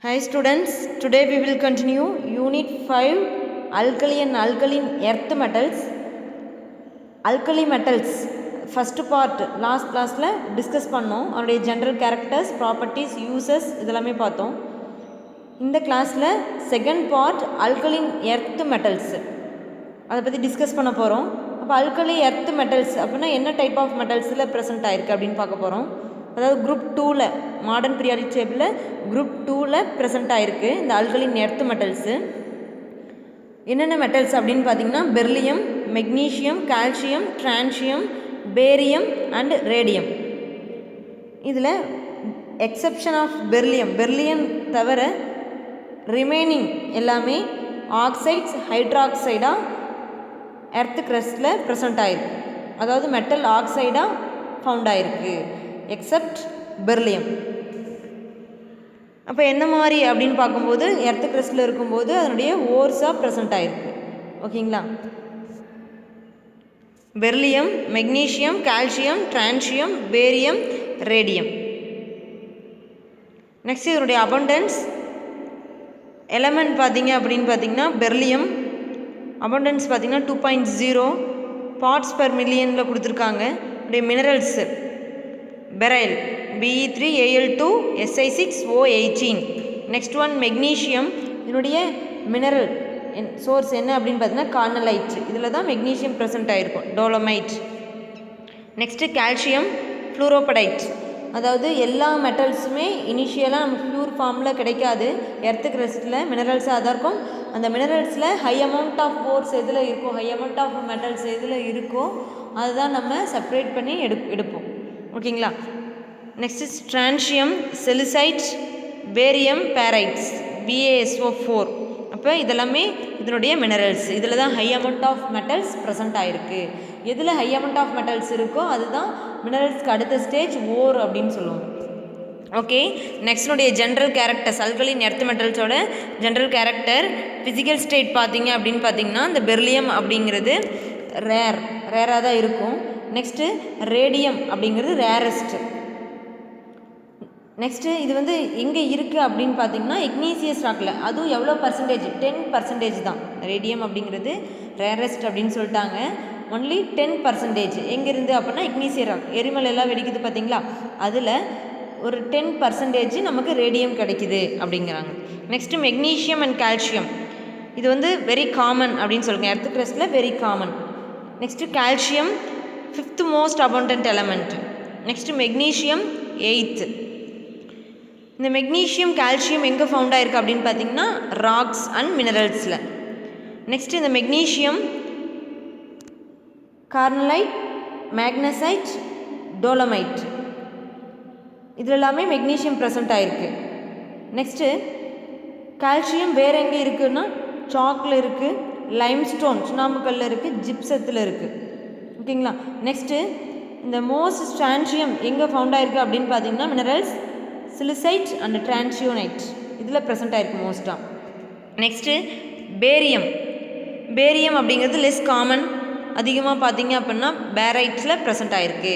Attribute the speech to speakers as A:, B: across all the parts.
A: Hi students, today we will continue Unit 5 Alkali and Alkaline Earth Metals. Alkali metals first part last class la discuss பண்ணோம். அவருடைய general characters, properties, uses இதெல்லாமே பார்த்தோம். இந்த கிளாஸில் second part alkaline earth metals அதை பற்றி discuss பண்ண போகிறோம். அப்போ அல்கலி எர்த் மெட்டல்ஸ் அப்படின்னா என்ன டைப் ஆஃப் மெட்டல்ஸில் ப்ரெசென்ட் ஆயிருக்கு அப்படின்னு பார்க்க போகிறோம். அதாவது குரூப் 2ல் மாடர்ன் பீரியாடிக் டேபிளில் குரூப் 2ல் ப்ரெசென்ட் ஆகிருக்கு இந்த அல்கலின் எர்த் மெட்டல்ஸு. என்னென்ன மெட்டல்ஸ் அப்படின்னு பார்த்தீங்கன்னா beryllium, magnesium, calcium, strontium, barium and radium. இதில் எக்ஸப்ஷன் ஆஃப் பெர்லியம் தவிர ரிமைனிங் எல்லாமே ஆக்சைட்ஸ் ஹைட்ராக்சைடாக எர்த் க்ரஸ்டில் ப்ரெசென்ட் ஆகிருக்கு. அதாவது மெட்டல் ஆக்சைடாக ஃபவுண்ட் ஆகிருக்கு எக்ஸப்ட் பெர்லியம். அப்போ என்ன மாதிரி அப்படின்னு பார்க்கும்போது எர்த் க்ரஸ்டில் இருக்கும்போது அதனுடைய ஓர்ஸாக ப்ரெசென்ட் ஆகிருக்கு. ஓகேங்களா? Beryllium, magnesium, calcium, strontium, barium, radium. Next இதனுடைய அபண்டன்ஸ் எலமெண்ட் பார்த்தீங்க அப்படின்னு பார்த்தீங்கன்னா பெர்லியம் அபண்டன்ஸ் பார்த்தீங்கன்னா 2.0 பார்ட்ஸ் பெர் மில்லியனில் கொடுத்துருக்காங்க. இதனுடைய minerals beryl Be3Al2 Si6O18. Next one magnesium. இதனுடைய மினரல் சோர்ஸ் என்ன அப்படின்னு பார்த்தீங்கன்னா கார்னலைட். இதில் தான் மெக்னீஷியம் ப்ரெசென்ட் ஆகிருக்கும், டோலமைட். Next calcium fluorapatite. அதாவது எல்லா மெட்டல்ஸுமே இனிஷியலாக நமக்கு ப்யூர் ஃபார்மில் கிடைக்காது. எர்த்து கிரஸ்டில் மினரல்ஸாக தான் இருக்கும். அந்த மினரல்ஸில் ஹை அமௌண்ட் ஆஃப் போர்ஸ் எதில் இருக்கோ, ஹை அமௌண்ட் ஆஃப் மெட்டல்ஸ் எதில் இருக்கோ அதுதான் நம்ம செப்ரேட் பண்ணி எடுப்போம். ஓகேங்களா? Next strontium, celestite, barium barytes BaSO4. அப்போ இதெல்லாமே இதனுடைய மினரல்ஸ். இதில் தான் high amount of metals present ஆகிருக்கு. எதில் ஹை அமௌண்ட் ஆஃப் மெட்டல்ஸ் இருக்கோ அதுதான் மினரல்ஸ்க்கு அடுத்த ஸ்டேஜ் ஓர் அப்படின்னு சொல்லுவோம். ஓகே, நெக்ஸ்டுடைய ஜென்ரல் கேரக்டர்ஸ் அல்கலின் எர்த் மெட்டல்ஸோட ஜென்ரல் கேரக்டர் ஃபிசிக்கல் ஸ்டேட் பார்த்தீங்க அப்படின்னு பார்த்தீங்கன்னா இந்த பெர்லியம் அப்படிங்கிறது ரேராக தான் இருக்கும். நெக்ஸ்ட்டு ரேடியம் அப்படிங்கிறது ரேரஸ்ட்டு. நெக்ஸ்ட்டு இது வந்து எங்கே இருக்குது அப்படின்னு பார்த்தீங்கன்னா இக்னீசியஸ் ராக்கில். அதுவும் எவ்வளோ பர்சன்டேஜ்? 10% தான். ரேடியம் அப்படிங்கிறது ரேரஸ்ட் அப்படின்னு சொல்லிட்டாங்க. ஒன்லி 10% எங்கேருந்து அப்படின்னா இக்னீசியஸ் ராக், எரிமலையெல்லாம் வெடிக்குது பார்த்தீங்களா, அதில் ஒரு 10% நமக்கு ரேடியம் கிடைக்குது அப்படிங்கிறாங்க. Next magnesium and calcium. இது வந்து வெரி காமன் அப்படின்னு சொல்லுங்கள், எர்த் க்ரஸ்டில் very common. Next calcium 5th most abundant element. Next magnesium 8th. இந்த மெக்னீஷியம் கால்சியம் எங்கே ஃபவுண்ட் ஆகிருக்கு அப்படின்னு பார்த்தீங்கன்னா ராக்ஸ் அண்ட் மினரல்ஸில். நெக்ஸ்ட்டு இந்த மெக்னீஷியம் கார்னலைட், மேக்னசைட், டோலமைட் இதில் எல்லாமே மெக்னீஷியம் ப்ரெசென்ட் ஆகிருக்கு. நெக்ஸ்ட்டு கால்சியம் வேறு எங்கே இருக்குதுன்னா சாக்கில் இருக்குது, லைம்ஸ்டோன் சுண்ணாம்புக்கல்லில் இருக்குது, ஜிப்சத்தில் இருக்குது. ஓகேங்களா? நெக்ஸ்ட்டு இந்த மோஸ்ட் டிரான்சியம் எங்கே ஃபவுண்ட் ஆகிருக்கு அப்படின்னு பார்த்தீங்கன்னா மினரல்ஸ் சிலிசைட் அண்ட் டிரான்சியோனைட் இதில் ப்ரெசென்ட் ஆகிருக்கு மோஸ்ட்டாக. நெக்ஸ்ட்டு பேரியம் அப்படிங்கிறது லெஸ் காமன். அதிகமாக பார்த்தீங்க அப்படின்னா பேரைட்ஸில் ப்ரெசென்ட் ஆகிருக்கு.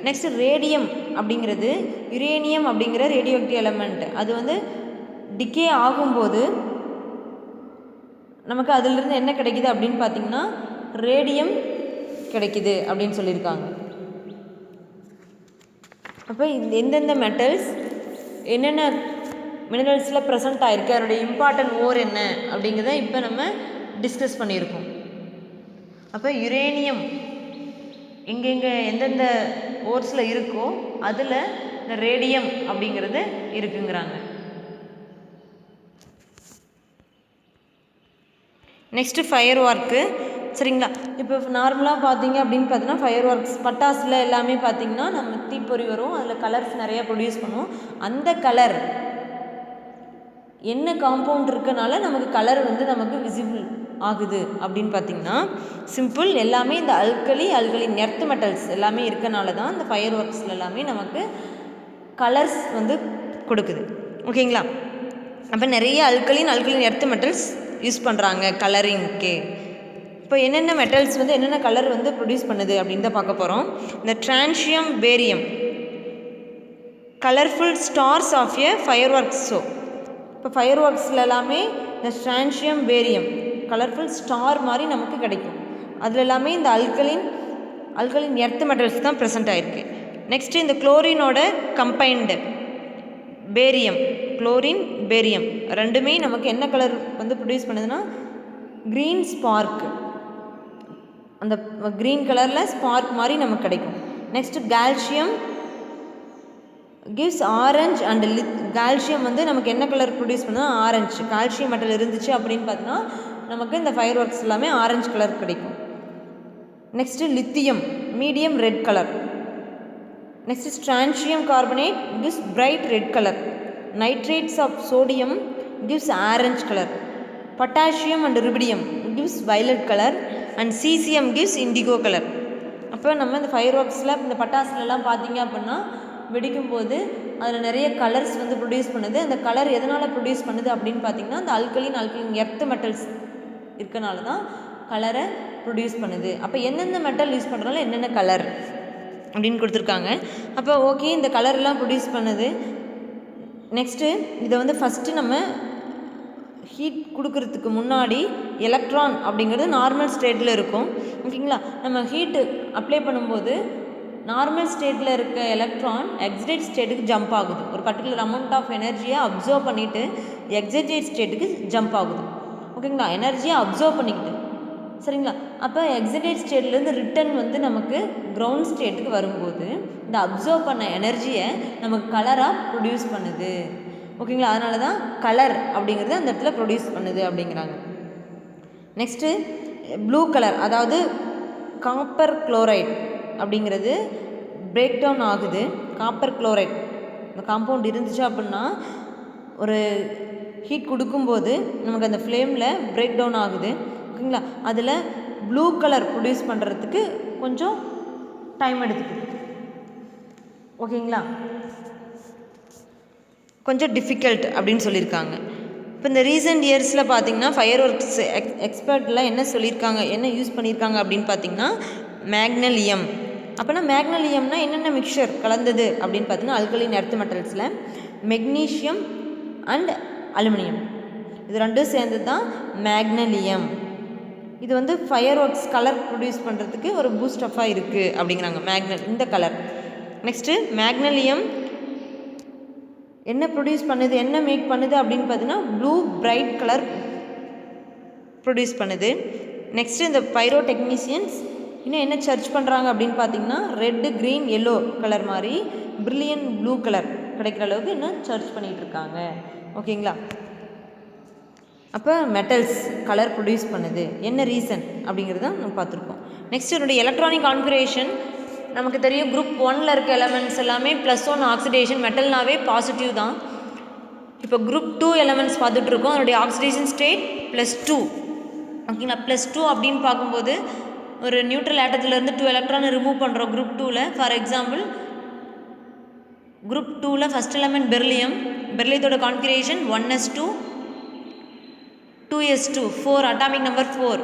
A: நெக்ஸ்ட்டு ரேடியம் அப்படிங்கிறது யுரேனியம் அப்படிங்கிற ரேடியோ ஆக்டிவ் எலமெண்ட். அது வந்து டிகே ஆகும்போது நமக்கு அதிலிருந்து என்ன கிடைக்குது அப்படின்னு பார்த்தீங்கன்னா ரேடியம் கிடைக்குது அப்படின்னு சொல்லியிருக்காங்க. அப்போ எந்தெந்த மெட்டல்ஸ் என்னென்ன மினரல்ஸில் ப்ரெசென்ட் ஆகிருக்கு, அதனுடைய இம்பார்ட்டன்ட் ஓர் என்ன அப்படிங்கிறத இப்போ நம்ம டிஸ்கஸ் பண்ணியிருக்கோம். அப்போ யுரேனியம் எங்கெங்கே எந்தெந்த ஓர்ஸில் இருக்கோ அதில் இந்த ரேடியம் அப்படிங்கிறது இருக்குங்கிறாங்க. Next fire work. சரிங்களா? இப்போ நார்மலாக பார்த்தீங்க அப்படின்னு பார்த்தீங்கன்னா ஃபயர் ஒர்க்ஸ் பட்டாசில் எல்லாமே பார்த்திங்கன்னா நம்ம தீப்பொறி வரும், அதில் கலர்ஸ் நிறையா ப்ரொடியூஸ் பண்ணுவோம். அந்த கலர் என்ன காம்பவுண்ட் இருக்கனால நமக்கு கலர் வந்து நமக்கு விசிபிள் ஆகுது அப்படின்னு பார்த்திங்கன்னா சிம்பிள், எல்லாமே இந்த அல்கலின் எர்த் மெட்டல்ஸ் எல்லாமே இருக்கனால தான் இந்த ஃபயர் ஒர்க்ஸில் எல்லாமே நமக்கு கலர்ஸ் வந்து கொடுக்குது. ஓகேங்களா? அப்போ நிறைய அல்கலின் எர்த் மெட்டல்ஸ் யூஸ் பண்ணுறாங்க கலரிங்க்கு. இப்போ என்னென்ன மெட்டல்ஸ் வந்து என்னென்ன கலர் வந்து ப்ரொடியூஸ் பண்ணுது அப்படின்னு தான் பார்க்க போகிறோம். இந்த strontium, barium colourful stars of a fire works show. இப்போ ஃபயர் ஒர்க்ஸில் எல்லாமே இந்த ஸ்ட்ரான்ஷியம் பேரியம் கலர்ஃபுல் ஸ்டார் மாதிரி நமக்கு கிடைக்கும். அதில் எல்லாமே இந்த அல்கலின் எர்த் மெட்டல்ஸ் தான் ப்ரெசென்ட் ஆகிருக்கு. நெக்ஸ்ட்டு இந்த குளோரினோட கம்பைன்டு பேரியம், குளோரின் பேரியம் ரெண்டுமே நமக்கு என்ன கலர் வந்து ப்ரொடியூஸ் பண்ணுதுன்னா க்ரீன் ஸ்பார்க், அந்த க்ரீன் கலரில் ஸ்பார்க் மாதிரி நமக்கு கிடைக்கும். Next calcium gives orange and calcium வந்து நமக்கு என்ன கலர் ப்ரொடியூஸ் பண்ணுதுன்னா ஆரஞ்சு. கால்சியம் மெட்டல் இருந்துச்சு அப்படின்னு பார்த்தீங்கன்னா நமக்கு இந்த ஃபயர் ஒர்க்ஸ் எல்லாமே ஆரஞ்சு கலர் கிடைக்கும். Next lithium medium red colour. Next strontium carbonate gives bright red colour. Nitrates of sodium gives orange colour. Potassium and rubidium gives violet colour and caesium gives indigo colour. அப்போ நம்ம இந்த fire ஒர்க்ஸில் இந்த பட்டாசுலலாம் பார்த்தீங்க அப்படின்னா வெடிக்கும்போது அதில் நிறைய colours வந்து produce பண்ணுது. அந்த கலர் எதனால் ப்ரொடியூஸ் பண்ணுது அப்படின்னு பார்த்தீங்கன்னா அந்த அல்கலின் எர்த் மெட்டல்ஸ் இருக்கனால தான் கலரை ப்ரொடியூஸ் பண்ணுது. அப்போ எந்தெந்த மெட்டல் யூஸ் பண்ணுறதுனால என்னென்ன கலர் அப்படின்னு கொடுத்துருக்காங்க. அப்போ ஓகே இந்த கலர்லாம் ப்ரொடியூஸ் பண்ணுது. நெக்ஸ்ட்டு இதை வந்து ஃபஸ்ட்டு நம்ம ஹீட் கொடுக்கறதுக்கு முன்னாடி எலக்ட்ரான் அப்படிங்கிறது நார்மல் ஸ்டேட்டில் இருக்கும். ஓகேங்களா, நம்ம ஹீட்டு அப்ளை பண்ணும்போது நார்மல் ஸ்டேட்டில் இருக்க எலக்ட்ரான் எக்ஸைட் ஸ்டேட்டுக்கு ஜம்ப் ஆகுது. ஒரு பர்டிகுலர் அமௌண்ட் ஆஃப் எனர்ஜியை அப்சர்வ் பண்ணிவிட்டு எக்ஸைட் ஸ்டேட்டுக்கு ஜம்ப் ஆகுது. ஓகேங்களா, எனர்ஜியை அப்சர்வ் பண்ணிக்கிட்டு சரிங்களா. அப்போ எக்ஸைட் ஸ்டேட்லேருந்து ரிட்டன் வந்து நமக்கு கிரவுண்ட் ஸ்டேட்டுக்கு வரும்போது இந்த அப்சர்வ் பண்ண எனர்ஜியை நமக்கு கலராக ப்ரொடியூஸ் பண்ணுது. ஓகேங்களா, அதனால தான் கலர் அப்படிங்கிறது அந்த இடத்துல ப்ரொடியூஸ் பண்ணுது அப்படிங்கிறாங்க. நெக்ஸ்ட்டு ப்ளூ கலர், அதாவது காப்பர் குளோரைட் அப்படிங்கிறது பிரேக் டவுன் ஆகுது. காப்பர் குளோரைட் இந்த காம்பவுண்ட் இருந்துச்சு அப்படின்னா ஒரு ஹீட் கொடுக்கும்போது நமக்கு அந்த ஃப்ளேமில் பிரேக் டவுன் ஆகுது. ஓகேங்களா, அதில் ப்ளூ கலர் ப்ரொடியூஸ் பண்ணுறதுக்கு கொஞ்சம் டைம் எடுத்துக்குது. ஓகேங்களா, கொஞ்சம் டிஃபிகல்ட் அப்படின்னு சொல்லியிருக்காங்க. இப்போ இந்த ரீசெண்ட் இயர்ஸில் பார்த்திங்கன்னா ஃபயர் ஒர்க்ஸ் எக்ஸ்பர்ட்லாம் என்ன சொல்லியிருக்காங்க, என்ன யூஸ் பண்ணியிருக்காங்க அப்படின்னு பார்த்திங்கன்னா மேக்னலியம். அப்போனா மேக்னலியம்னா என்னென்ன மிக்சர் கலந்தது அப்படின்னு பார்த்தீங்கன்னா அல்கலின் எர்த் மெட்டல்ஸில் மெக்னீஷியம் அண்ட் அலுமினியம் இது ரெண்டும் சேர்ந்து தான் மேக்னலியம். இது வந்து ஃபயர் ஒர்க்ஸ் கலர் ப்ரொடியூஸ் பண்ணுறதுக்கு ஒரு பூஸ்டஃபாக இருக்குது அப்படிங்கிறாங்க இந்த கலர். நெக்ஸ்ட்டு மேக்னலியம் என்ன ப்ரொடியூஸ் பண்ணுது, என்ன மேக் பண்ணுது அப்படின்னு பார்த்தீங்கன்னா ப்ளூ பிரைட் கலர் ப்ரொடியூஸ் பண்ணுது. நெக்ஸ்ட்டு இந்த பைரோ டெக்னீஷியன்ஸ் இன்னும் என்ன சர்ச் பண்ணுறாங்க அப்படின்னு பார்த்தீங்கன்னா ரெட்டு க்ரீன் எல்லோ கலர் மாதிரி பிரில்லியன் ப்ளூ கலர் கிடைக்கிற அளவுக்கு இன்னும் சர்ச் பண்ணிகிட்ருக்காங்க. ஓகேங்களா, அப்போ மெட்டல்ஸ் கலர் ப்ரொடியூஸ் பண்ணுது, என்ன ரீசன் அப்படிங்கிறத நம்ம பார்த்துருக்கோம். நெக்ஸ்ட் என்னுடைய எலக்ட்ரானிக் கான்ஃபிகரேஷன் நமக்கு தெரியும். குரூப் 1ல் இருக்க எலமெண்ட்ஸ் எல்லாமே +1 ஆக்சிடேஷன், மெட்டல்னாவே பாசிட்டிவ் தான். இப்போ குரூப் 2 எலமெண்ட்ஸ் பார்த்துட்ருக்கோம், அதனுடைய ஆக்சிடேஷன் ஸ்டேட் +2. ஓகேங்களா, +2 அப்படின்னு பார்க்கும்போது ஒரு நியூட்ரல் ஆட்டத்திலேருந்து 2 எலக்ட்ரானை ரிமூவ் பண்ணுறோம் குரூப் 2ல். ஃபார் எக்ஸாம்பிள் குரூப் 2ல் ஃபஸ்ட் எலமெண்ட் பெர்லியத்தோட configuration 1s2 2s2 4 atomic number 4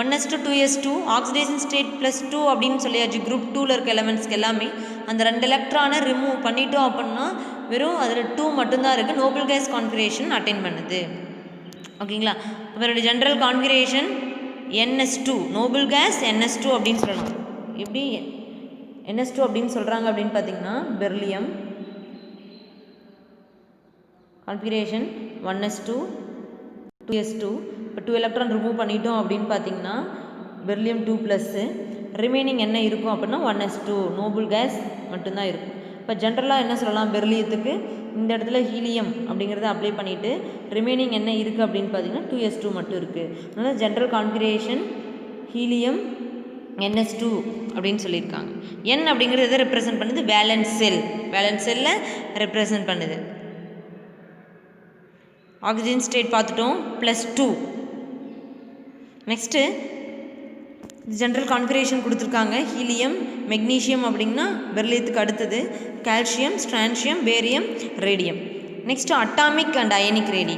A: 1s2 2s2 oxidation state +2 அப்படின்னு சொல்லியாச்சு. குரூப் 2ல் இருக்க எலமெண்ட்ஸ்க்கு எல்லாமே அந்த 2 எலக்ட்ரானை ரிமூவ் பண்ணிட்டோம் அப்படின்னா வெறும் அதில் 2 மட்டும்தான் இருக்குது. நோபல் கேஸ் கான்ஃபிகரேஷன் அட்டைன் பண்ணுது. ஓகேங்களா, அவருடைய general configuration NS2 Nobel case NS2 அப்படின்னு சொல்லலாம். எப்படி NS2 அப்படின்னு சொல்கிறாங்க அப்படின்னு பார்த்தீங்கன்னா பெர்லியம் கான்ஃபிகரேஷன் 1s2 2s2. இப்போ 2 எலக்ட்ரான் ரிமூவ் பண்ணிட்டோம் அப்படின்னு பார்த்தீங்கன்னா பெர்லியம் 2+, ரிமைனிங் என்ன இருக்கும் அப்படின்னா 1s2 நோபல் கேஸ் மட்டும்தான் இருக்கும். இப்போ ஜென்ரலாக என்ன சொல்லலாம், பெர்லியத்துக்கு இந்த இடத்துல ஹீலியம் அப்படிங்கிறத அப்ளை பண்ணிவிட்டு ரிமைனிங் என்ன இருக்குது அப்படின்னு பார்த்தீங்கன்னா 2s2 மட்டும் இருக்குது. அதனால் ஜென்ரல் கான்ஃபிகரேஷன் ஹீலியம் NS2 அப்படின்னு சொல்லியிருக்காங்க. N அப்படிங்கிறது எதை ரெப்ரசன்ட் பண்ணுது, வேலன்ஸ் செல்லை ரெப்ரசன்ட் பண்ணுது. ஆக்சிஜன் ஸ்டேட் பார்த்துட்டோம் +2. நெக்ஸ்ட்டு ஜென்ரல் கான்ஃபிகரேஷன் கொடுத்துருக்காங்க. ஹீலியம் மெக்னீஷியம் அப்படின்னா பெர்லியத்துக்கு அடுத்தது calcium strontium barium radium. Next atomic and ionic radii.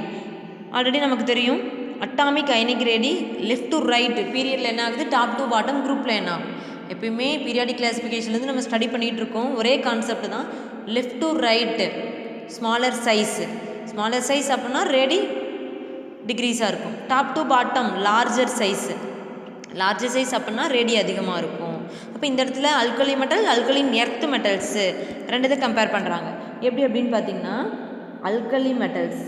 A: Already நமக்கு தெரியும் atomic ionic radii left to right பீரியடில் என்ன ஆகுது, டாப் டு பாட்டம் குரூப்பில் என்ன ஆகும். எப்பயுமே பீரியாடிக் கிளாஸிஃபிகேஷன்லேருந்து நம்ம ஸ்டடி பண்ணிகிட்டு இருக்கோம். ஒரே கான்செப்ட் தான், left to right smaller size smaller size அப்படின்னா ரேடி டிக்ரீஸாக இருக்கும். Top to bottom larger size, larger size அப்படின்னா ரேடி அதிகமாக இருக்கும். அப்போ இந்த இடத்துல alkali metal alkaline earth metals ரெண்டு இதை கம்பேர் பண்ணுறாங்க. எப்படி அப்படின்னு பார்த்தீங்கன்னா alkali metals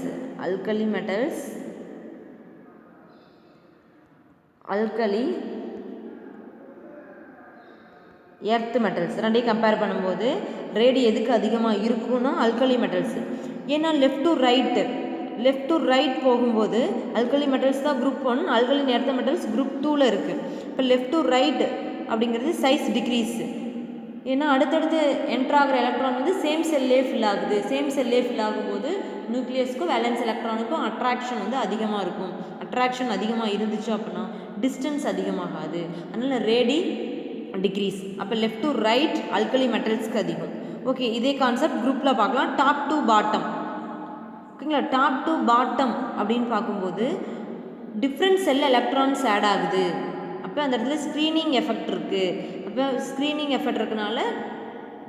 A: alkali earth metals ரெண்டையும் கம்பேர் பண்ணும்போது ரேடி எதுக்கு அதிகமாக இருக்குன்னா அல்கலி மெட்டல்ஸு. ஏன்னா லெஃப்ட் டு ரைட் போகும்போது அல்கலி மெட்டல்ஸ் தான் group 1, alkaline earth metals group 2ல் இருக்குது. இப்போ லெஃப்ட் டு ரைட் அப்படிங்கிறது சைஸ் டிக்ரீஸ். ஏன்னா அடுத்தடுத்து என்ட்ராகிற எலக்ட்ரான் வந்து சேம் செல்லே ஃபில் ஆகுது. சேம் செல்லே ஃபில் ஆகும்போது நியூக்ளியஸ்க்கும் வேலன்ஸ் எலக்ட்ரானுக்கும் அட்ராக்ஷன் வந்து அதிகமாக இருக்கும். அட்ராக்ஷன் அதிகமாக இருந்துச்சு அப்படின்னா டிஸ்டன்ஸ் அதிகமாகாது. அதனால் ரேடி டிக்ரீஸ். அப்போ லெஃப்ட் டு ரைட் அல்கலி மெட்டல்ஸ்க்கு அதிகம். ஓகே, இதே கான்செப்ட் குரூப்பில் பார்க்கலாம். Top to bottom. ஓகேங்களா, டாப் டு பாட்டம் அப்படின்னு பார்க்கும்போது டிஃப்ரெண்ட் செல் எலக்ட்ரான்ஸ் ஆட் ஆகுது. அப்போ அந்த இடத்துல ஸ்க்ரீனிங் எஃபெக்ட் இருக்குது. அப்போ ஸ்க்ரீனிங் எஃபெக்ட் இருக்கனால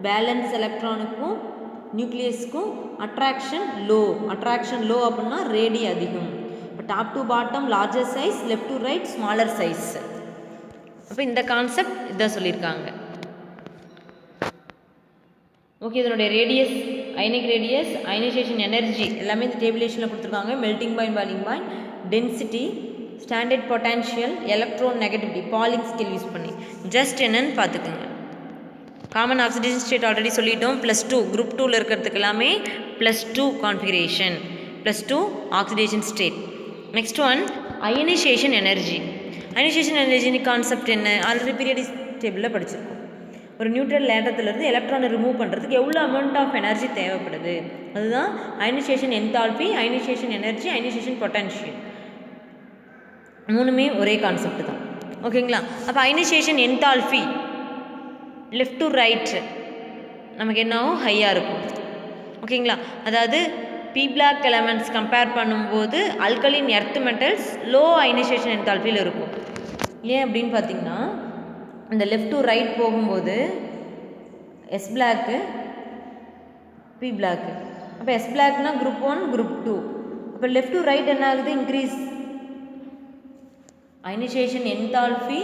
A: பேலன்ஸ் எலக்ட்ரானுக்கும் நியூக்ளியஸ்க்கும் அட்ராக்ஷன் லோ அப்படின்னா ரேடி அதிகம். இப்போ top to bottom larger size, left to right smaller size. அப்போ இந்த கான்செப்ட் இதான் சொல்லியிருக்காங்க. ஓகே, இதனுடைய radius, ionic radius, ionization energy எல்லாமே இந்த டேபிளேஷனில் கொடுத்துருக்காங்க. Melting point, boiling point, density, standard potential, electron negativity, pauling scale use பண்ணி ஜஸ்ட் என்னன்னு பார்த்துக்குங்க. காமன் ஆக்சிடேஷன் ஸ்டேட் ஆல்ரெடி சொல்லிட்டோம். +2 குரூப் 2ல் இருக்கிறதுக்கு எல்லாமே +2 configuration, +2 oxidation state. Next one ionisation energy. Ionisation energy concept என்ன? ஆல்ரெடி பீரியடிக் டேபிளில் படிச்சிருக்கோம். ஒரு நியூட்ரல் ஏட்டத்திலிருந்து எலக்ட்ரானை ரிமூவ் பண்ணுறதுக்கு எவ்வளோ அமௌண்ட் ஆஃப் எனர்ஜி தேவைப்படுது, அதுதான் ionization enthalpy, ionization energy, ionization potential. மூணுமே ஒரே கான்செப்ட் தான். ஓகேங்களா, அப்போ ionization enthalpy left to right நமக்கு என்ன ஆகும்? ஹையாக இருக்கும். ஓகேங்களா, அதாவது பி பிளாக் எலமெண்ட்ஸ் கம்பேர் பண்ணும்போது alkaline earth metals low ionization என்தால்பியில் இருக்கும். ஏன் அப்படின்னு பார்த்தீங்கன்னா இந்த லெஃப்ட் டு ரைட் போகும்போது எஸ் பிளாக்கு, பி பிளாக்கு. அப்போ எஸ் பிளாக்னா குரூப் 1 குரூப் 2. அப்போ லெஃப்ட் டு ரைட் என்ன ஆகுது? Increase. Ionization enthalpy,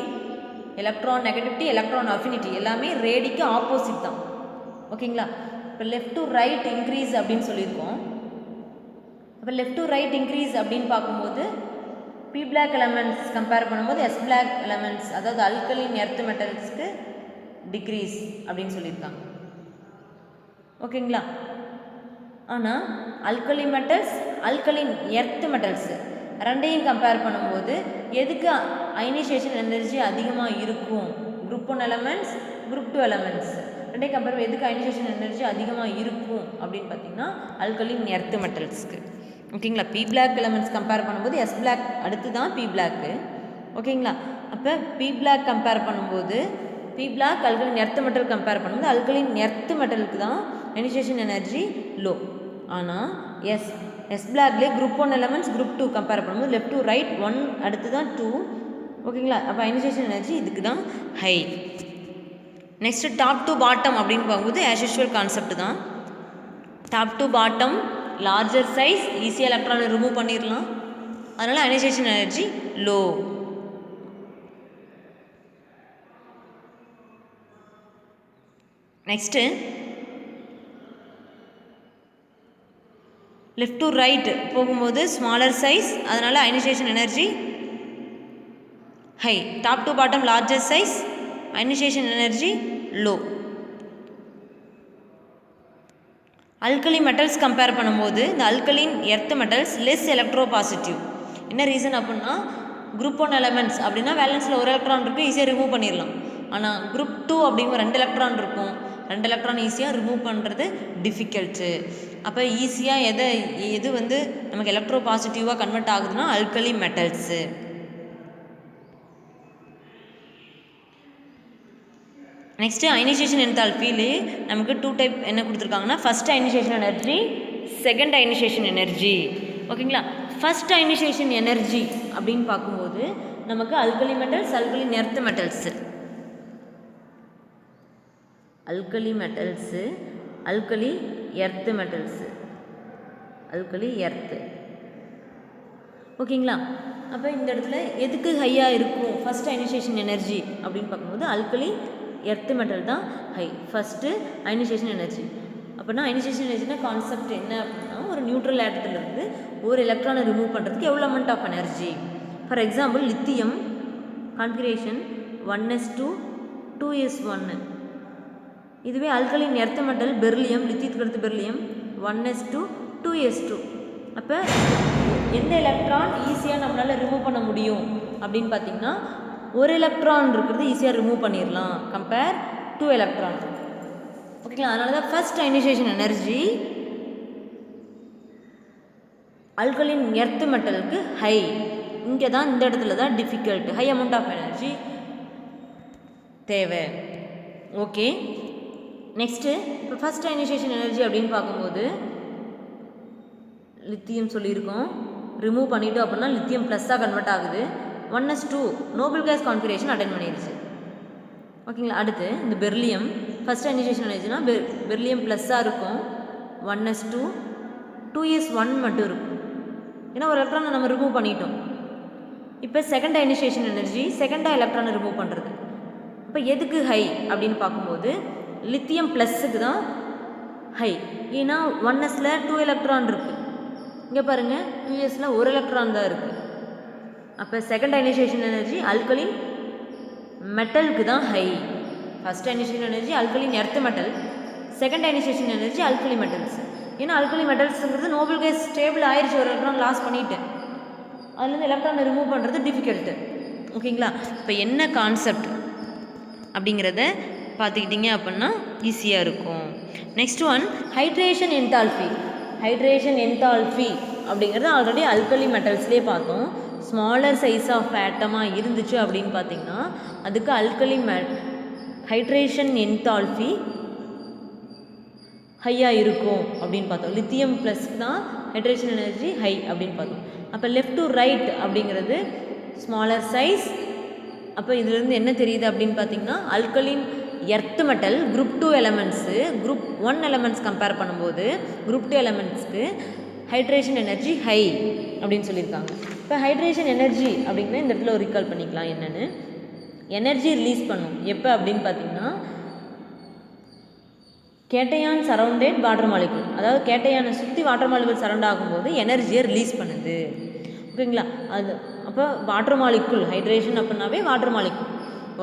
A: electron negativity, electron affinity எல்லாமே ரேடிக்கு ஆப்போசிட் தான். ஓகேங்களா, இப்போ லெஃப்ட் டு ரைட் இன்க்ரீஸ் அப்படின்னு சொல்லியிருக்கோம். அப்போ லெஃப்ட் டு ரைட் இன்க்ரீஸ் அப்படின்னு பார்க்கும்போது பி பிளாக் எலமெண்ட்ஸ் கம்பேர் பண்ணும்போது எஸ் பிளாக் எலமெண்ட்ஸ், அதாவது அல்கலின் எர்த் மெட்டல்ஸ்க்கு டிக்ரீஸ் அப்படின்னு சொல்லியிருக்காங்க. ஓகேங்களா, ஆனால் alkali metals, alkaline earth metals ரெண்டையும் கம்பேர் பண்ணும்போது எதுக்கு அயனைசேஷன் எனர்ஜி அதிகமாக இருக்கும்? குரூப் 1 எலமெண்ட்ஸ், குரூப் 2 எலமெண்ட்ஸ் ரெண்டையும் கம்பேர் எதுக்கு அயனைசேஷன் எனர்ஜி அதிகமாக இருக்கும் அப்படின்னு பார்த்தீங்கன்னா அல்கலின் எர்த் மெட்டல்ஸ்க்கு. ஓகேங்களா, பி பிளாக் எலமெண்ட்ஸ் கம்பேர் பண்ணும்போது எஸ் பிளாக் அடுத்து தான் பி பிளாக்கு. ஓகேங்களா, அப்போ பி பிளாக் கம்பேர் பண்ணும்போது B block alkaline earth metal compare பண்ணும்போது அல்கலின் எர்த் மெட்டலுக்கு தான் அயனைசேஷன் எனர்ஜி லோ. ஆனால் எஸ் பிளாக்லேயே குரூப் 1 எலமெண்ட்ஸ் குரூப் 2 கம்பேர் பண்ணும்போது லெஃப்ட் டு ரைட் 1 அடுத்து தான் 2. ஓகேங்களா, அப்போ அயனைசேஷன் எனர்ஜி இதுக்கு தான் high. Next top to bottom அப்படின்னு பார்க்கும்போது ஆஸ் யூஷுவல் கான்செப்ட் தான். Top to bottom larger size, ஈஸியாக எலக்ட்ரானை ரிமூவ் பண்ணிடலாம். அதனால் ionisation energy low. Next left to right போகும்போது ஸ்மாலர் சைஸ், அதனால் ionisation energy high. Top to bottom larger size, ionisation energy low. Alkali metals compare பண்ணும்போது இந்த alkaline earth metals less electro positive. என்ன reason அப்படின்னா group 1 elements அப்படின்னா வேலன்ஸில் ஒரு electron இருக்குது, ஈஸியாக ரிமூவ் பண்ணிடலாம். ஆனால் குரூப் 2 அப்படிங்கிற 2 எலக்ட்ரான் இருக்கும், 2 எலக்ட்ரான் ஈஸியாக ரிமூவ் பண்ணுறது டிஃபிகல்ட்டு. அப்போ ஈஸியாக எது வந்து நமக்கு எலக்ட்ரோ பாசிட்டிவாக கன்வெர்ட் ஆகுதுன்னா அல்கலி மெட்டல்ஸு. நெக்ஸ்ட்டு அயனைசேஷன் என்தால்பிலே நமக்கு 2 டைப் என்ன கொடுத்துருக்காங்கன்னா first ionization energy, second ionisation energy. ஓகேங்களா, ஃபஸ்ட் அயனைசேஷன் எனர்ஜி அப்படின்னு பார்க்கும்போது நமக்கு alkali metals, alkaline earth metals, alkali metals, alkali earth metals, alkali earth. ஓகேங்களா? அப்போ இந்த இடத்துல எதுக்கு ஹையாக இருக்கும் ஃபஸ்ட் அயனைசேஷன் எனர்ஜி அப்படின்னு பார்க்கும்போது அல்கலி எர்த்து மெட்டல் தான் ஹை ஃபஸ்ட்டு அயனைசேஷன் எனர்ஜி. அப்படின்னா அயனைசேஷன் எனர்ஜினா கான்செப்ட் என்ன அப்படின்னா ஒரு நியூட்ரல் ஆட்டத்துலேருந்து ஒரு எலக்ட்ரானை ரிமூவ் பண்ணுறதுக்கு எவ்வளோ amount of energy. For example lithium configuration 1s2 2s1. இதுவே அல்கலின் எர்த் மெட்டல் பெர்லியம், லித்தியத்துக்கு அடுத்து பெர்லியம் 1s2 2s2. அப்போ எந்த எலக்ட்ரான் ஈஸியாக நம்மளால் ரிமூவ் பண்ண முடியும் அப்படின்னு பார்த்தீங்கன்னா ஒரு எலக்ட்ரான் இருக்கிறது ஈஸியாக ரிமூவ் பண்ணிடலாம் கம்பேர் 2 எலக்ட்ரான். ஓகேங்களா? அதனால தான் first ionization energy alkaline earth மெட்டலுக்கு ஹை. இங்கே தான் இந்த இடத்துல தான் difficult, high amount of energy தேவை. ஓகே, நெக்ஸ்ட்டு இப்போ ஃபஸ்ட் அயனைசேஷன் எனர்ஜி அப்படின்னு பார்க்கும்போது லித்தியம் சொல்லியிருக்கோம், ரிமூவ் பண்ணிட்டோம் அப்படின்னா லித்தியம் ப்ளஸ்ஸாக கன்வெர்ட் ஆகுது. 1s2 Nobel case configuration attain பண்ணிடுச்சு. ஓகேங்களா? அடுத்து இந்த பெர்லியம் ஃபஸ்ட் அயனைசேஷன் எனர்ஜினா பெர்லியம் ப்ளஸ்ஸாக இருக்கும், 1s2 2s1 மட்டும் இருக்கும். ஏன்னா ஒரு எலக்ட்ரானை நம்ம ரிமூவ் பண்ணிட்டோம். இப்போ செகண்ட் அயனைசேஷன் எனர்ஜி செகண்டாக எலக்ட்ரானை ரிமூவ் பண்ணுறது. இப்போ எதுக்கு ஹை அப்படின்னு பார்க்கும்போது லித்தியம் ப்ளஸ்ஸுக்கு தான் ஹை. ஏன்னா 1sல 2 எலக்ட்ரான் இருக்குது, இங்கே பாருங்கள் 2sல 1 எலக்ட்ரான் தான் இருக்குது. அப்போ செகண்ட் அயனைசேஷன் எனர்ஜி அல்கலின் மெட்டலுக்கு தான் high. First ionization energy alkaline earth metal, second ionisation energy alkali metals. ஏன்னா அல்கலி மெட்டல்ஸுங்கிறது நோபல் கேஸ் ஸ்டேபிள் ஆயிடுச்சு, ஒரு எலக்ட்ரான் லாஸ் பண்ணிவிட்டேன், அதுலேருந்து எலக்ட்ரானை ரிமூவ் பண்ணுறது டிஃபிகல்ட்டு. ஓகேங்களா? இப்போ என்ன கான்செப்ட் அப்படிங்கிறத பார்த்துக்கிட்டிங்க அப்படின்னா ஈஸியாக இருக்கும். Next one hydration enthalpy. Hydration enthalpy அப்படிங்கிறது ஆல்ரெடி அல்கலி மெட்டல்ஸ்லேயே பார்த்தோம். ஸ்மாலர் சைஸ் ஆஃப் ஆட்டமாக இருந்துச்சு அப்படின்னு பார்த்திங்கன்னா அதுக்கு அல்கலி ஹைட்ரேஷன் என்தால்பி ஹையாக இருக்கும் அப்படின்னு பார்த்தோம். லித்தியம் ப்ளஸ் தான் ஹைட்ரேஷன் எனர்ஜி ஹை அப்படின்னு பார்த்தோம். அப்போ லெஃப்ட் டு ரைட் அப்படிங்கிறது ஸ்மாலர் சைஸ். அப்போ இதுலேருந்து என்ன தெரியுது அப்படின்னு பார்த்தீங்கன்னா alkaline earth metal group 2 elements group 1 elements compare பண்ணும்போது குரூப் 2 எலமெண்ட்ஸ்க்கு ஹைட்ரேஷன் எனர்ஜி ஹை அப்படின்னு சொல்லியிருக்காங்க. இப்போ ஹைட்ரேஷன் எனர்ஜி அப்படிங்கிற இந்த இடத்துல ஒரு ரீகால் பண்ணிக்கலாம் என்னென்னு. எனர்ஜி ரிலீஸ் பண்ணும் எப்போ அப்படின்னு பார்த்தீங்கன்னா கேட்டையான் சரௌண்டட் வாட்டர் மாலிகுல், அதாவது கேட்டையானை சுற்றி வாட்டர் மாலிகுல் சரௌண்ட் ஆகும்போது எனர்ஜியை ரிலீஸ் பண்ணுது. ஓகேங்களா? அது அப்போ வாட்டர் மாலிகுல் ஹைட்ரேஷன் அப்படின்னாவே water molecule,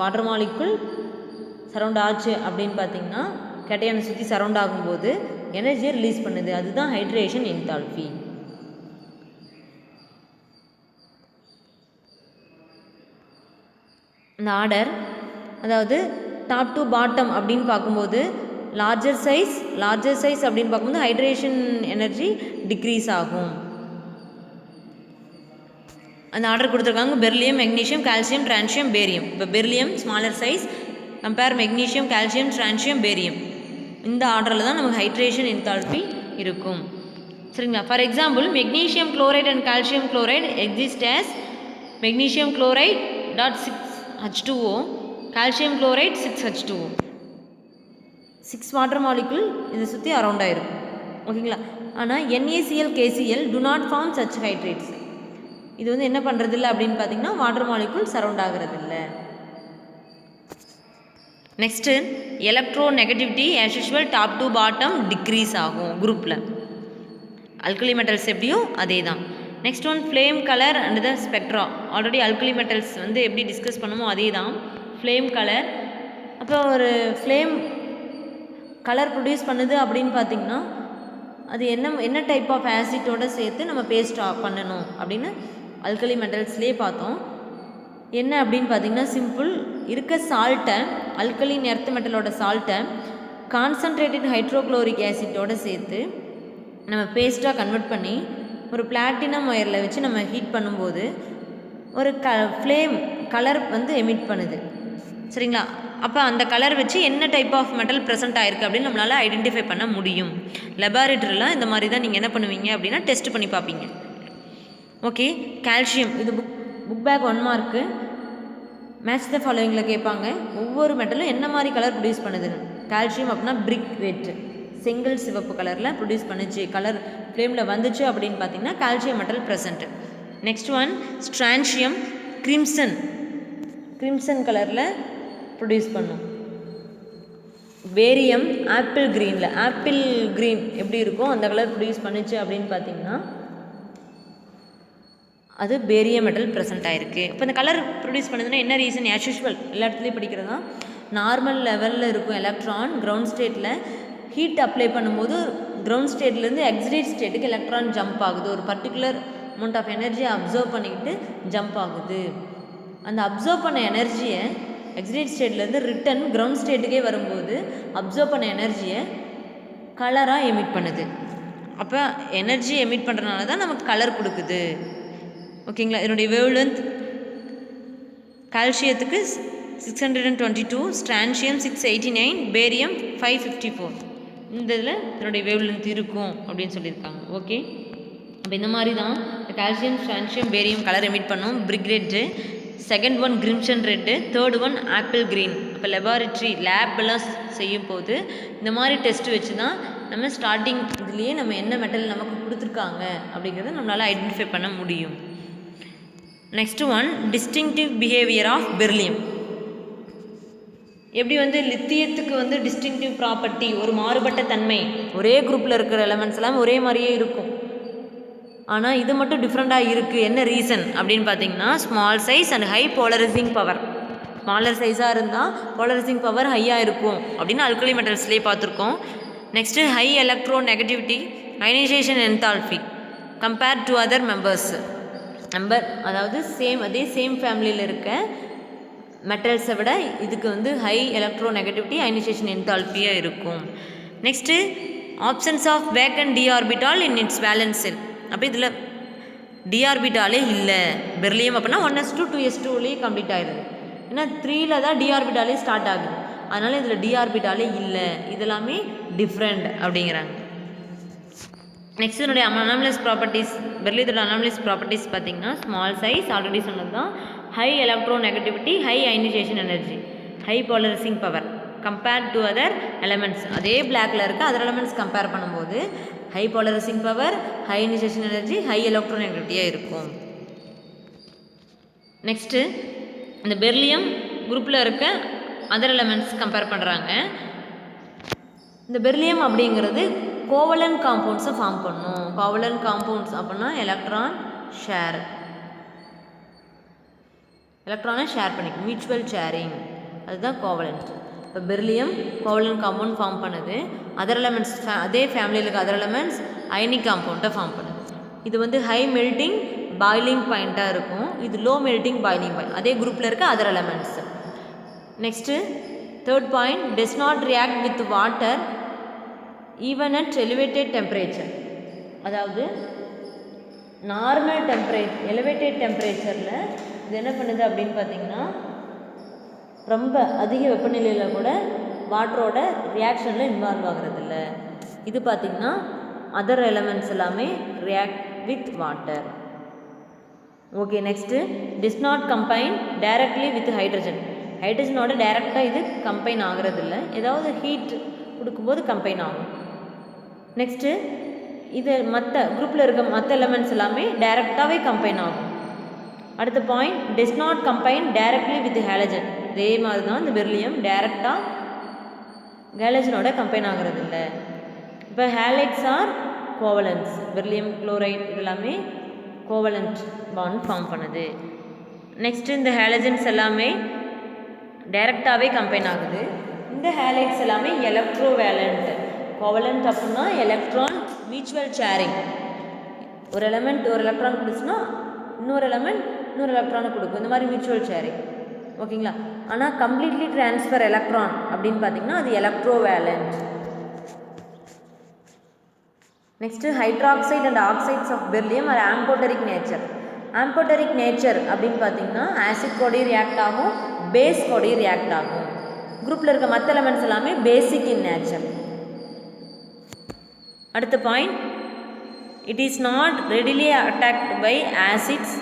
A: water molecule surround ஆச்சு அப்படின்னு பார்த்தீங்கன்னா கேட்டையானை சுற்றி சரௌண்ட் ஆகும்போது எனர்ஜியை ரிலீஸ் பண்ணுது, அதுதான் ஹைட்ரேஷன் என்தால்பி. இந்த ஆர்டர் அதாவது டாப் டு பாட்டம் அப்படின்னு பார்க்கும்போது லார்ஜர் சைஸ் அப்படின்னு பார்க்கும்போது ஹைட்ரேஷன் எனர்ஜி டிக்ரீஸ் ஆகும். அந்த ஆர்டர் கொடுத்துருக்காங்க beryllium, magnesium, calcium, strontium, barium. இப்போ beryllium smaller size compare magnesium, calcium, strontium, barium. இந்த ஆர்டரில் தான் நமக்கு ஹைட்ரேஷன் என்தால்பி இருக்கும். சரிங்களா? For example magnesium chloride and calcium chloride exist as magnesium chloride .6H2O, calcium chloride 6H2O. 6 water molecule இதை சுற்றி அரௌண்டாக இருக்கும். ஓகேங்களா? ஆனால் NaCl, KCl do not form such hydrates. இது வந்து என்ன பண்ணுறது இல்லை அப்படின்னு பார்த்தீங்கன்னா வாட்டர் மாலிகுல் சரௌண்ட் ஆகிறது இல்லை. Next electronegativity as usual top to bottom decrease ஆகும் குரூப்பில். அல்கலி மெட்டல்ஸ் எப்படியோ அதே தான். Next one flame colour and the spectra. Already alkali metals வந்து எப்படி டிஸ்கஸ் பண்ணுமோ அதே தான். ஃப்ளேம் கலர், அப்போ ஒரு ஃப்ளேம் கலர் ப்ரொடியூஸ் பண்ணுது அப்படின்னு பார்த்திங்கன்னா அது என்ன டைப் ஆஃப் ஆசிட்டோடு சேர்த்து நம்ம பேஸ்ட் பண்ணணும் அப்படின்னு அல்கலி மெட்டல்ஸ்லேயே பார்த்தோம். என்ன அப்படின்னு பார்த்திங்கன்னா சிம்பிள் இருக்க சால்ட்டை அல்கலின் எர்த் மெட்டலோட சால்ட்டை கான்சன்ட்ரேட்டட் ஹைட்ரோக்ளோரிக் ஆசிட்டோடு சேர்த்து நம்ம பேஸ்ட்டாக கன்வெர்ட் பண்ணி ஒரு பிளாட்டினம் ஒயரில் வச்சு நம்ம ஹீட் பண்ணும்போது ஒரு ஃப்ளேம் கலர் வந்து எமிட் பண்ணுது. சரிங்களா? அப்போ அந்த கலர் வச்சு என்ன டைப் ஆஃப் மெட்டல் ப்ரெசென்ட் ஆகிருக்கு அப்படின்னு நம்மளால் ஐடென்டிஃபை பண்ண முடியும். லெபார்ட்டரியில் இந்த மாதிரி தான் நீங்கள் என்ன பண்ணுவீங்க அப்படின்னா டெஸ்ட் பண்ணி பார்ப்பீங்க. ஓகே, கால்சியம் இது book back 1 mark. Match the ஃபாலோவிங்கில் கேட்பாங்க ஒவ்வொரு மெட்டலும் என்ன மாதிரி கலர் ப்ரொடியூஸ் பண்ணுதுன்னு. கால்சியம் அப்படின்னா பிரிக் ரெட், செங்கல் சிவப்பு கலரில் ப்ரொடியூஸ் பண்ணுச்சு, கலர் ஃப்ளேமில் வந்துச்சு அப்படின்னு பார்த்தீங்கன்னா calcium metal present. Next one strontium crimson கலரில் ப்ரொடியூஸ் பண்ணும். பேரியம் ஆப்பிள் க்ரீன் எப்படி இருக்கும் அந்த கலர் ப்ரொடியூஸ் பண்ணுச்சு அப்படின்னு பார்த்தீங்கன்னா அது பேரியம் மெட்டல் ப்ரெசென்ட் ஆகிருக்கு. இப்போ இந்த கலர் ப்ரொடியூஸ் பண்ணுதுன்னா என்ன ரீசன்? ஆஸ் யூஷுவல் எல்லா இடத்துலையும் படிக்கிறதா நார்மல் லெவலில் இருக்கும் எலக்ட்ரான் கிரவுண்ட் ஸ்டேட்டில் ஹீட் அப்ளை பண்ணும்போது கிரவுண்ட் ஸ்டேட்லேருந்து எக்ஸிட் ஸ்டேட்டுக்கு எலக்ட்ரான் ஜம்ப் ஆகுது. ஒரு பர்டிகுலர் அமௌண்ட் ஆஃப் எனர்ஜியை அப்சர்வ் பண்ணிக்கிட்டு ஜம்ப் ஆகுது. அந்த அப்சர்வ் பண்ண எனர்ஜியை எக்ஸிட் ஸ்டேட்லேருந்து ரிட்டன் கிரவுண்ட் ஸ்டேட்டுக்கே வரும்போது அப்சர்வ் பண்ண எனர்ஜியை கலராக எமிட் பண்ணுது. அப்போ எனர்ஜி எமிட் பண்ணுறதுனால தான் நமக்கு கலர் கொடுக்குது. ஓகேங்களா? இதனுடைய வேவ்லென்த் கால்சியத்துக்கு 622, ஸ்ட்ரான்ஷியம் 689, பேரியம் 554. இந்த இதில் இதனுடைய வேவ்லென்த் இருக்கும் அப்படின்னு சொல்லியிருக்காங்க. ஓகே, அப்போ இந்த மாதிரி தான் calcium strontium barium colour emit பண்ணும். Brick red, second one crimson red, third one apple green. இப்போ லேப்லாம் செய்யும் போது இந்த மாதிரி டெஸ்ட் வச்சு தான் நம்ம ஸ்டார்டிங் இதுலேயே நம்ம என்ன மெட்டல் நமக்கு கொடுத்துருக்காங்க அப்படிங்கிறத நம்மளால் ஐடென்டிஃபை பண்ண முடியும். Next one distinctive behaviour of beryllium. எப்படி லித்தியத்துக்கு டிஸ்டிங்டிவ் ப்ராப்பர்ட்டி, ஒரு மாறுபட்ட தன்மை, ஒரே குரூப்பில் இருக்கிற எலமெண்ட்ஸ் எல்லாம் ஒரே மாதிரியே இருக்கும். ஆனால் இது மட்டும் டிஃப்ரெண்ட்டாக இருக்குது. என்ன ரீசன் அப்படின்னு பார்த்தீங்கன்னா small size and high polarizing power. Smaller சைஸாக இருந்தால் போலரைசிங் பவர் ஹையாக இருக்கும் அப்படின்னு அல்கலி மெட்டல்ஸ்லேயே பார்த்துருக்கோம். Next high electro negativity ionization enthalpy compared to other அதாவது சேம் ஃபேமிலியில் இருக்க மெட்டல்ஸை விட இதுக்கு ஹை எலக்ட்ரோ நெகட்டிவிட்டி அயனைசேஷன் என்தால்பியாக இருக்கும். Next options of vacant D orbital in its valence shell. அப்போ இதில் டி ஆர்பிட்டாலே இல்லை. பெர்லியம் அப்படின்னா 1s2 2s2லேயே கம்ப்ளீட் ஆகிடுது. ஏன்னா 3ல் தான் டி ஆர்பிட்டாலே ஸ்டார்ட் ஆகுது. அதனால் இதில் டி ஆர்பிட்டாலே இல்லை. இதெல்லாமே டிஃப்ரெண்ட் அப்படிங்கிறாங்க. நெக்ஸ்ட் இதனுடைய அனாமலஸ் ப்ராப்பர்ட்டிஸ், பெர்லியத்தோட அனாமலஸ் ப்ராப்பர்ட்டிஸ் பார்த்திங்கன்னா ஸ்மால் சைஸ், ஆல்ரெடி சொன்னது தான், high electro negativity, high ionization energy, high polarizing power compared to other elements. அதே பிளாக்ல இருக்க அதர் எலமெண்ட்ஸ் கம்பேர் பண்ணும்போது high polarizing power, high ionization energy, high electro நெகட்டிவிட்டியாக இருக்கும். நெக்ஸ்ட்டு இந்த பெர்லியம் குரூப்பில் இருக்க அதர் எலமெண்ட்ஸ் கம்பேர் பண்ணுறாங்க. இந்த பெர்லியம் அப்படிங்கிறது கோவலன் காம்பவுண்ட்ஸை ஃபார்ம் பண்ணும். கோவலன் காம்பவுண்ட்ஸ் அப்படின்னா எலக்ட்ரானை ஷேர் பண்ணிக்கும், மியூச்சுவல் ஷேரிங், அதுதான் கோவலன்ட். இப்போ பெர்லியம் கோவலன் காம்பவுண்ட் ஃபார்ம் பண்ணுது. அதர் எலமெண்ட்ஸ் அதே ஃபேமிலியில் இருக்க அதர் எலமெண்ட்ஸ் அயனிக் காம்பவுண்டை ஃபார்ம் பண்ணுது. இது ஹை மெல்டிங் பாய்லிங் பாயிண்ட்டாக இருக்கும். இது லோ மெல்டிங் பாய்லிங் பாயிண்ட், அதே குரூப்பில் இருக்க other elements. Next third point, does not react with water even at elevated temperature. அதாவது நார்மல் எலிவேட்டட் டெம்பரேச்சரில் இது என்ன பண்ணுது அப்படின்னு பார்த்தீங்கன்னா ரொம்ப அதிக வெப்பநிலையில் கூட வாட்டரோட ரியாக்ஷனில் இன்வால்வ் ஆகிறதில்ல. இது பார்த்திங்கன்னா அதர் எலமெண்ட்ஸ் எல்லாமே react with water. Okay, next does not combine directly with ஹைட்ரஜனோட டைரெக்டாக இது கம்பைன் ஆகிறதில்ல. ஏதாவது ஹீட் கொடுக்கும்போது கம்பைன் ஆகும். நெக்ஸ்ட்டு இது மற்ற குரூப்பில் இருக்க மற்ற எலமெண்ட்ஸ் எல்லாமே டைரெக்டாகவே கம்பைன் ஆகும். அடுத்த point, does not combine directly with halogen. இதே மாதிரி தான் இந்த பெர்லியம் டைரெக்டாக ஹேலஜனோட கம்பைன் ஆகிறது இல்லை. இப்போ halides are covalence. Beryllium chloride இதெல்லாமே கோவலண்ட் பாண்ட் ஃபார்ம் பண்ணுது. நெக்ஸ்ட்டு இந்த ஹேலஜன்ஸ் எல்லாமே டைரெக்டாகவே கம்பைன் ஆகுது. இந்த ஹேலைட்ஸ் எல்லாமே எலக்ட்ரோவேலண்ட். கோவலண்ட் அப்படின்னா எலக்ட்ரான் மியூச்சுவல் ஷேரிங். ஒரு எலமெண்ட் ஒரு எலக்ட்ரான் கொடுத்துன்னா இன்னொரு எலமெண்ட் இன்னொரு எலக்ட்ரானை கொடுக்கும். இந்த மாதிரி மியூச்சுவல் ஷேரிங். ஓகேங்களா? ஆனால் கம்ப்ளீட்லி ட்ரான்ஸ்ஃபர் எலக்ட்ரான் அப்படின்னு பார்த்தீங்கன்னா அது electrovalent. Next hydroxide and oxides of beryllium are amphoteric nature. Amphoteric nature அப்படின்னு பார்த்தீங்கன்னா ஆசிட் கோடையும் ரியாக்ட் ஆகும், பேஸ் கோடையும் ரியாக்ட் ஆகும். குரூப்பில் இருக்க மற்ற எலமெண்ட்ஸ் எல்லாமே பேசிக் இன் நேச்சர். அடுத்த point, it is not readily attacked by acids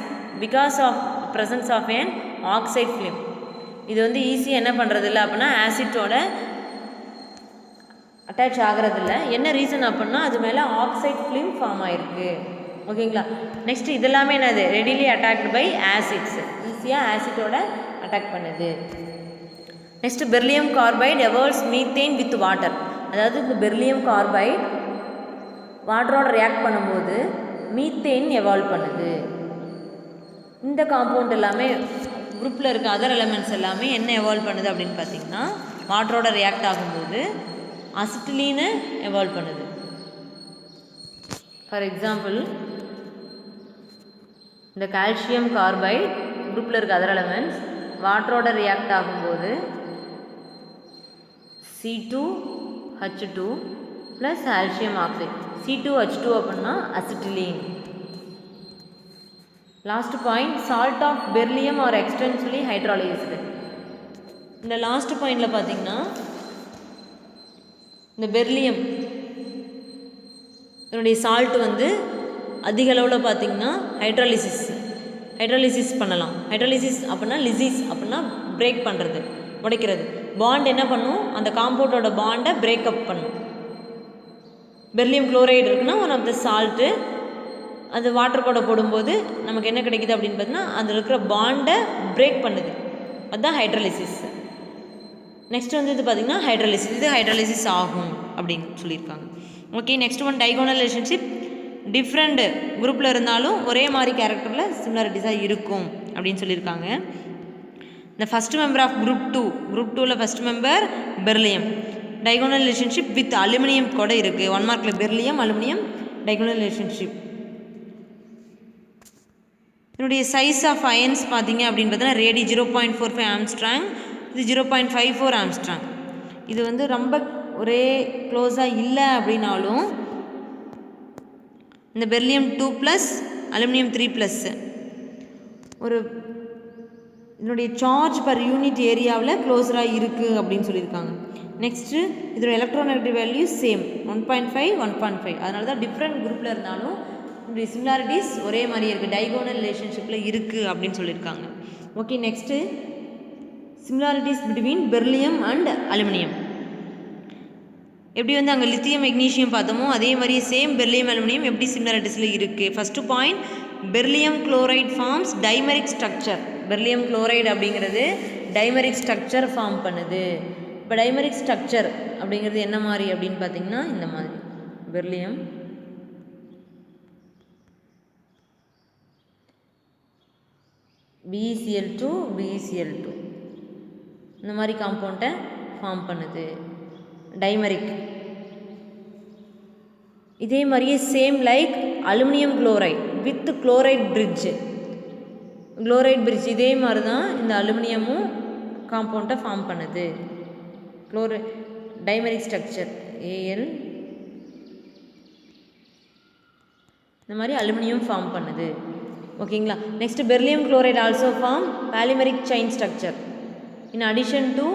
A: because of presence of an oxide film. இது ஈஸியாக என்ன பண்ணுறது இல்லை அப்படின்னா ஆசிட்டோட அட்டாச் ஆகிறதில்ல. என்ன ரீசன் அப்படின்னா அது மேலே ஆக்சைட் ஃபிலிம் ஃபார்ம் ஆகிருக்கு. ஓகேங்களா. நெக்ஸ்ட் இதெல்லாமே என்னது ரெடிலி அட்டாக்டு பை ஆசிட்ஸ், ஈஸியாக ஆசிட்டோட அட்டாக் பண்ணுது. Next beryllium carbide evolves methane with water. அதாவது இந்த பெர்லியம் கார்பைடு வாட்டரோட ரியாக்ட் பண்ணும்போது மீத்தேன் எவால்வ் பண்ணுது. இந்த காம்பவுண்ட் எல்லாமே குரூப்பில் இருக்க அதர் எலமெண்ட்ஸ் எல்லாமே என்ன எவால்வ் பண்ணுது அப்படின்னு பார்த்தீங்கன்னா வாட்டரோட ரியாக்ட் ஆகும்போது அசிட்டிலீனை எவால்வ் பண்ணுது. ஃபார் எக்ஸாம்பிள் இந்த கால்சியம் கார்பைடு குரூப்பில் இருக்க அதர் எலமெண்ட்ஸ் வாட்டரோட ரியாக்ட் ஆகும்போது C2H2 plus calcium oxide, C2H2 அப்படின்னா acetylene. Last point salt of beryllium are extensively hydrolysed. இந்த லாஸ்ட் பாயிண்டில் பார்த்தீங்கன்னா இந்த பெர்லியம் இதனுடைய சால்ட் வந்து அதிக அளவில் பார்த்திங்கன்னா ஹைட்ராலிசிஸ் பண்ணலாம். ஹைட்ராலிசிஸ் அப்படின்னா லிசிஸ் அப்படின்னா பிரேக் பண்ணுறது, உடைக்கிறது. பாண்ட் என்ன பண்ணும், அந்த காம்பவுண்டோட பாண்டை பிரேக்கப் பண்ணும். பெர்லியம் குளோரைடு இருக்குன்னா ஒன் ஆஃப் த சால்ட்டு அது வாட்டர் கூட போடும்போது நமக்கு என்ன கிடைக்குது அப்படின்னு பார்த்தீங்கன்னா அதில் இருக்கிற பாண்டை பிரேக் பண்ணுது. அதுதான் ஹைட்ராலிசிஸ். நெக்ஸ்ட் வந்து இது பார்த்திங்கன்னா ஹைட்ராலிசிஸ், இது ஹைட்ராலிசிஸ் ஆகும் அப்படின்னு சொல்லியிருக்காங்க. Okay. Next one diagonal relationship. Different குரூப்பில் இருந்தாலும் ஒரே மாதிரி கேரக்டரில் சிமிலாரிட்டிஸாக இருக்கும் அப்படின்னு சொல்லியிருக்காங்க. இந்த ஃபஸ்ட் மெம்பர் ஆஃப் குரூப் 2வில் first member beryllium. Diagonal relationship with aluminium கூட இருக்குது. 1 மார்க்கில் பெர்லியம் அலுமினியம் டைகோனல் ரிலேஷன்ஷிப். இதனுடைய சைஸ் ஆஃப் அயன்ஸ் பார்த்தீங்க அப்படின்னு பார்த்தீங்கன்னா ரேடி 0.45 ஆம்ஸ்ட்ராங், இது 0.54 ஆம்ஸ்ட்ராங். இது வந்து ரொம்ப ஒரே க்ளோஸாக இல்லை அப்படின்னாலும் இந்த பெர்லியம் 2+ அலுமினியம் 3+ ஒரு இதனுடைய சார்ஜ் பர் யூனிட் ஏரியாவில் க்ளோஸராக இருக்குது அப்படின்னு சொல்லியிருக்காங்க. நெக்ஸ்ட்டு இதோட எலக்ட்ரோநெகட்டிவ் வேல்யூ சேம் 1.5 1.5. அதனால தான் டிஃப்ரெண்ட் குரூப்பில் இருந்தாலும் இதனுடைய சிமிலாரிட்டிஸ் ஒரே மாதிரியே இருக்குது, டைகோனல் ரிலேஷன்ஷிப்பில் இருக்குது அப்படின்னு சொல்லியிருக்காங்க. Okay. Next similarities between beryllium and aluminium. எப்படி வந்து அங்கே லித்தியம் மெக்னீஷியம் பார்த்தோமோ அதே மாதிரியே சேம் பெர்லியம் அலுமினியம் எப்படி சிமிலாரிட்டிஸில் இருக்குது. First point beryllium chloride forms dimeric structure. Beryllium chloride அப்படிங்கிறது டைமெரிக் ஸ்ட்ரக்சர் ஃபார்ம் பண்ணுது. இப்போ டைமெரிக் ஸ்ட்ரக்சர் அப்படிங்கிறது என்ன மாதிரி அப்படின்னு பார்த்தீங்கன்னா இந்த மாதிரி பெர்லியம் BeCl2 BeCl2 இந்த மாதிரி காம்பவுண்டை ஃபார்ம் பண்ணுது டைமெரிக். இதே மாதிரியே same like aluminium chloride with chloride bridge இதே மாதிரி தான் இந்த அலுமினியமும் காம்பவுண்டை ஃபார்ம் பண்ணுது. டைமெரிக் ஸ்ட்ரக்சர் Al இந்த மாதிரி அலுமினியம் ஃபார்ம் பண்ணுது. ஓகேங்களா. Next beryllium chloride also form polymeric chain structure in addition to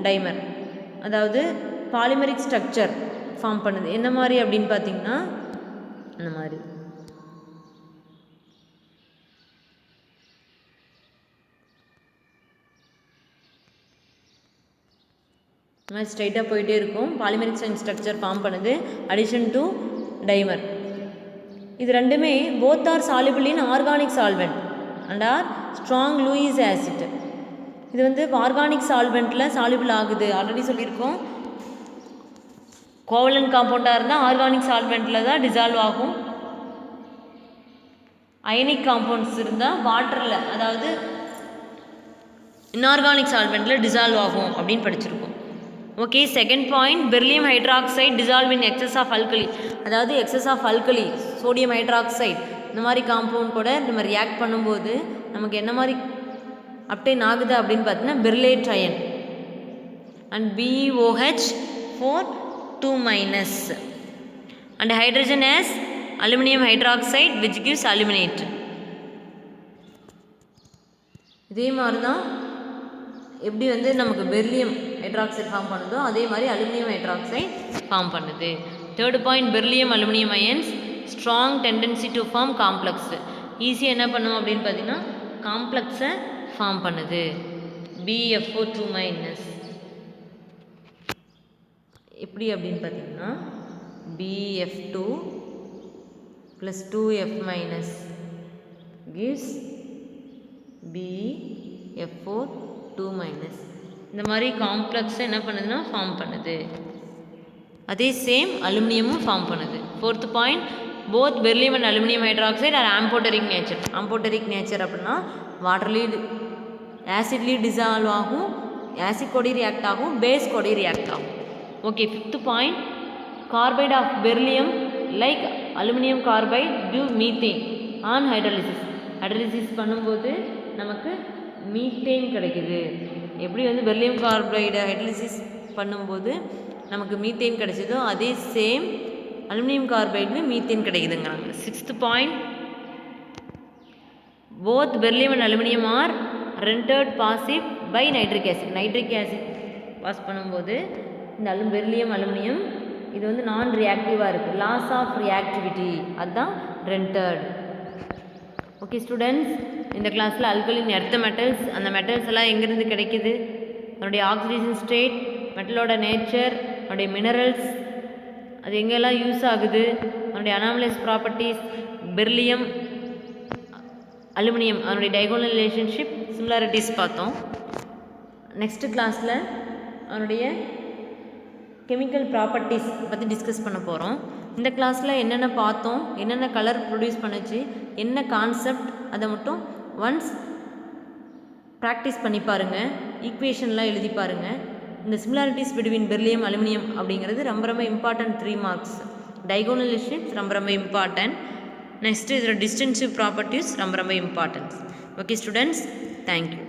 A: dimer. அதாவது பாலிமெரிக் ஸ்ட்ரக்சர் ஃபார்ம் பண்ணுது. எந்த மாதிரி அப்படின்னு பார்த்தீங்கன்னா இந்த மாதிரி ஸ்ட்ரைட்டாக போயிட்டே இருக்கும். பாலிமெரிக் செயின் ஸ்ட்ரக்சர் ஃபார்ம் பண்ணுது அடிஷன் டு டைமர். இது ரெண்டுமே both are soluble in organic solvent and are strong Lewis acid. இது வந்து ஆர்கானிக் சால்வெண்ட்டில் சால்யூபிள் ஆகுது. ஆல்ரெடி சொல்லியிருக்கோம். கோவலன்ட் காம்பவுண்டாக இருந்தால் ஆர்கானிக் சால்வெண்ட்டில் தான் டிசால்வ் ஆகும். அயனிக் காம்பவுண்ட்ஸ் இருந்தால் வாட்டரில் அதாவது இன்ஆர்கானிக் சால்வெண்ட்டில் டிசால்வ் ஆகும் அப்படின்னு படிச்சிருக்கோம். Okay. Second point beryllium hydroxide dissolve in excess of alkali. அதாவது excess of alkali sodium hydroxide இந்த மாதிரி காம்பவுண்ட் கூட நம்ம ரியாக்ட் பண்ணும்போது நமக்கு என்ன மாதிரி அப்டைன் ஆகுது அப்படின்னு பார்த்தீங்கன்னா பெர்லேட் iron and BeOH4 2- and hydrogen as aluminum hydroxide which gives aluminate. இதே மாதிரி தான் எப்படி வந்து நமக்கு பெர்லியம் ஹைட்ராக்சைடு ஃபார்ம் பண்ணுதோ அதே மாதிரி அலுமினியம் ஹைட்ராக்சைடு ஃபார்ம் பண்ணுது. Third point beryllium aluminium ions strong tendency to form complex. ஈஸியாக என்ன பண்ணும் அப்படின்னு பார்த்தீங்கன்னா காம்ப்ளெக்ஸை ஃபார்ம் பண்ணுது. BeFO2-. எப்படி அப்படின்னு பார்த்தீங்கன்னா BF2 + 2F minus gives BF4 2 minus. இந்த மாதிரி காம்ப்ளெக்ஸை என்ன பண்ணுதுன்னா ஃபார்ம் பண்ணுது. அதே சேம் அலுமினியமும் ஃபார்ம் பண்ணுது. 4th point, both beryllium and aluminium hydroxide are amphoteric nature. Amphoteric nature அப்படின்னா வாட்டர்லி ஆசிட்லி டிசால்வ் ஆகும், ஆசிட் கோடி ரியாக்ட் ஆகும், பேஸ் கோடி ரியாக்ட் ஆகும். Okay. 5th point, carbide of beryllium like aluminium carbide give methane on hydrolysis. Hydrolysis பண்ணும்போது நமக்கு மீத்தேன் கிடைக்குது. எப்படி வந்து பெர்லியம் கார்பைடை ஹைட்ராலிசிஸ் பண்ணும்போது நமக்கு மீத்தேன் கிடைச்சதோ அதே சேம் அலுமினியம் கார்பைடில் மீத்தேன் கிடைக்குதுங்கிறாங்க. 6th point, both beryllium and aluminium are rendered passive by nitric acid. Nitric acid pass பண்ணும்போது இந்த பெர்லியம் அலுமினியம் இது வந்து நான் ரியாக்டிவாக இருக்குது. லாஸ் ஆஃப் ரியாக்டிவிட்டி அதுதான் ரெண்டர்ட். ஓகே ஸ்டூடெண்ட்ஸ், இந்த கிளாஸில் அல்கலின் எர்த்த மெட்டல்ஸ், அந்த மெட்டல்ஸ் எல்லாம் எங்கேருந்து கிடைக்குது, அதனுடைய ஆக்சிடேஷன் ஸ்டேட், மெட்டலோட நேச்சர், அதனுடைய மினரல்ஸ், அது எங்கெல்லாம் யூஸ் ஆகுது, அதனுடைய அனாமலஸ் ப்ராப்பர்ட்டிஸ், பெர்லியம் அலுமினியம் அதனுடைய டைகோனல் ரிலேஷன்ஷிப், சிமிலாரிட்டிஸ் பார்த்தோம். நெக்ஸ்ட் கிளாஸில் அதனுடைய கெமிக்கல் ப்ராப்பர்ட்டிஸ் பற்றி டிஸ்கஸ் பண்ண போகிறோம். இந்த கிளாஸில் என்னென்ன பார்த்தோம், என்னென்ன கலர் ப்ரொடியூஸ் பண்ணுச்சு, என்ன கான்செப்ட், அதை மட்டும் ஒன்ஸ் ப்ராக்டிஸ் பண்ணி பாருங்கள், ஈக்குவேஷன்லாம் எழுதி பாருங்கள். இந்த சிமிலாரிட்டிஸ் பிட்வீன் பெர்லியம் அலுமினியம் அப்படிங்கிறது ரொம்ப ரொம்ப இம்பார்ட்டன்ட் 3 மார்க்ஸ். டைகோனல் ரிலேஷன்ஷிப்ஸ் ரொம்ப ரொம்ப இம்பார்ட்டன்ட். நெக்ஸ்ட்டு இதில் டிஸ்டன்சிவ் ப்ராப்பர்ட்டிஸ் ரொம்ப ரொம்ப இம்பார்ட்டன்ஸ். Okay students, thank you.